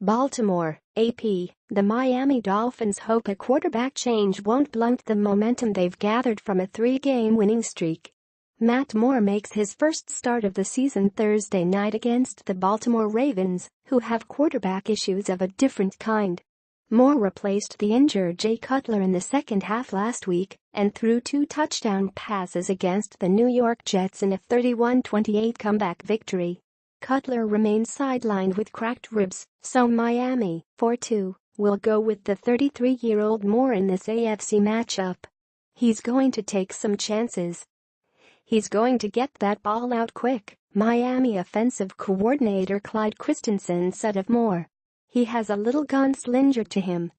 Baltimore, AP, the Miami Dolphins hope a quarterback change won't blunt the momentum they've gathered from a 3-game winning streak. Matt Moore makes his first start of the season Thursday night against the Baltimore Ravens, who have quarterback issues of a different kind. Moore replaced the injured Jay Cutler in the second half last week and threw 2 touchdown passes against the New York Jets in a 31-28 comeback victory. Cutler remains sidelined with cracked ribs, so Miami, 4-2, will go with the 33-year-old Moore in this AFC matchup. He's going to take some chances. He's going to get that ball out quick, Miami offensive coordinator Clyde Christensen said of Moore. He has a little gunslinger to him.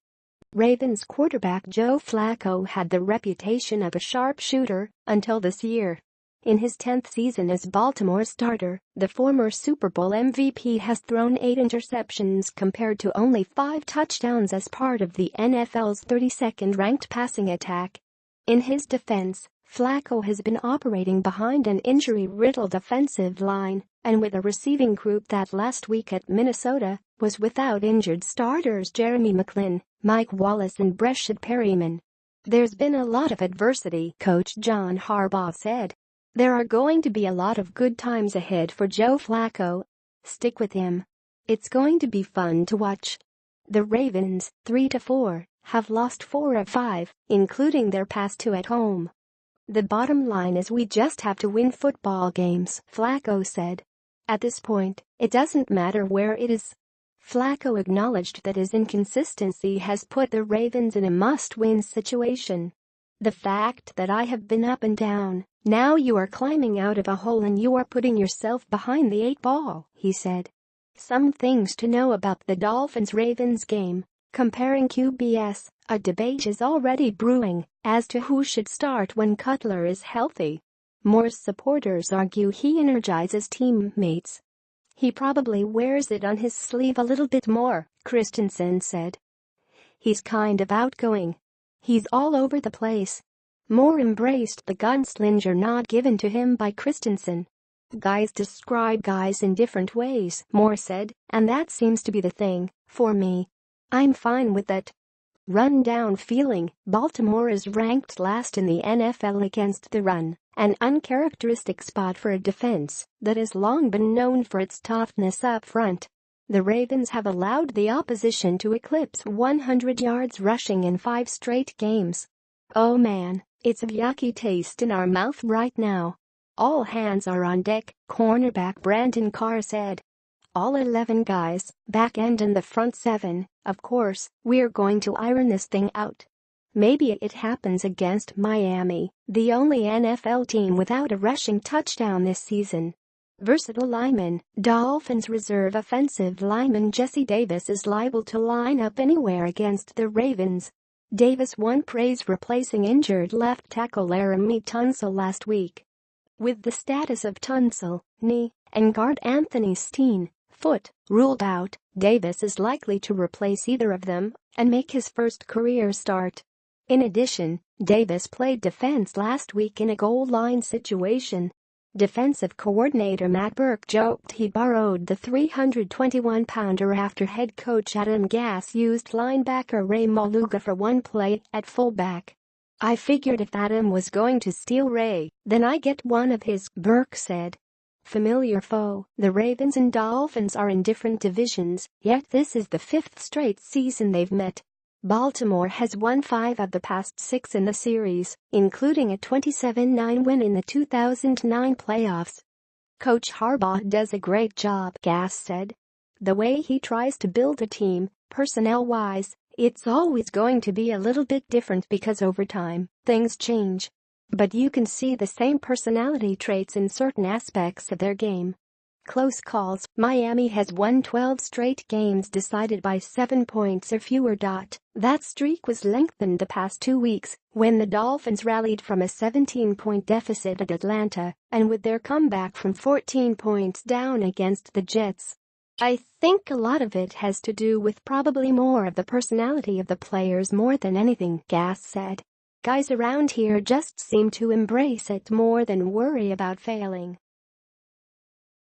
Ravens quarterback Joe Flacco had the reputation of a sharpshooter until this year. In his 10th season as Baltimore starter, the former Super Bowl MVP has thrown 8 interceptions compared to only 5 touchdowns as part of the NFL's 32nd ranked passing attack. In his defense, Flacco has been operating behind an injury-riddled offensive line and with a receiving group that last week at Minnesota was without injured starters Jeremy McLin, Mike Wallace and Breshad Perryman. There's been a lot of adversity, Coach John Harbaugh said. There are going to be a lot of good times ahead for Joe Flacco. Stick with him. It's going to be fun to watch. The Ravens, 3-4, have lost 4 of 5, including their past 2 at home. The bottom line is we just have to win football games, Flacco said. At this point, it doesn't matter where it is. Flacco acknowledged that his inconsistency has put the Ravens in a must-win situation. The fact that I have been up and down, now you are climbing out of a hole and you are putting yourself behind the 8 ball, he said. Some things to know about the Dolphins-Ravens game. Comparing QBs, a debate is already brewing as to who should start when Cutler is healthy. Moore's supporters argue he energizes teammates. He probably wears it on his sleeve a little bit more, Christensen said. He's kind of outgoing. He's all over the place. Moore embraced the gunslinger nod given to him by Christensen. Guys describe guys in different ways, Moore said, and that seems to be the thing, for me. I'm fine with that. Run-down feeling, Baltimore is ranked last in the NFL against the run, an uncharacteristic spot for a defense that has long been known for its toughness up front. The Ravens have allowed the opposition to eclipse 100 yards rushing in 5 straight games. Oh man, it's a yucky taste in our mouth right now. All hands are on deck, cornerback Brandon Carr said. All 11 guys, back end and the front 7, of course, we're going to iron this thing out. Maybe it happens against Miami, the only NFL team without a rushing touchdown this season. Versatile lineman, Dolphins reserve offensive lineman Jesse Davis is liable to line up anywhere against the Ravens. Davis won praise replacing injured left tackle Laramie Tunsil last week. With the status of Tunsil, knee, and guard Anthony Steen, foot, ruled out, Davis is likely to replace either of them and make his first career start. In addition, Davis played defense last week in a goal line situation. Defensive coordinator Matt Burke joked he borrowed the 321-pounder after head coach Adam Gass used linebacker Ray Maluga for one play at fullback. I figured if Adam was going to steal Ray, then I get one of his, Burke said. Familiar foe, the Ravens and Dolphins are in different divisions, yet this is the 5th straight season they've met. Baltimore has won 5 of the past 6 in the series, including a 27-9 win in the 2009 playoffs. Coach Harbaugh does a great job, Gass said. The way he tries to build a team, personnel-wise, it's always going to be a little bit different because over time, things change. But you can see the same personality traits in certain aspects of their game. Close calls, Miami has won 12 straight games decided by 7 points or fewer. That streak was lengthened the past 2 weeks when the Dolphins rallied from a 17-point deficit at Atlanta and with their comeback from 14 points down against the Jets. I think a lot of it has to do with probably more of the personality of the players more than anything, Gass said. Guys around here just seem to embrace it more than worry about failing.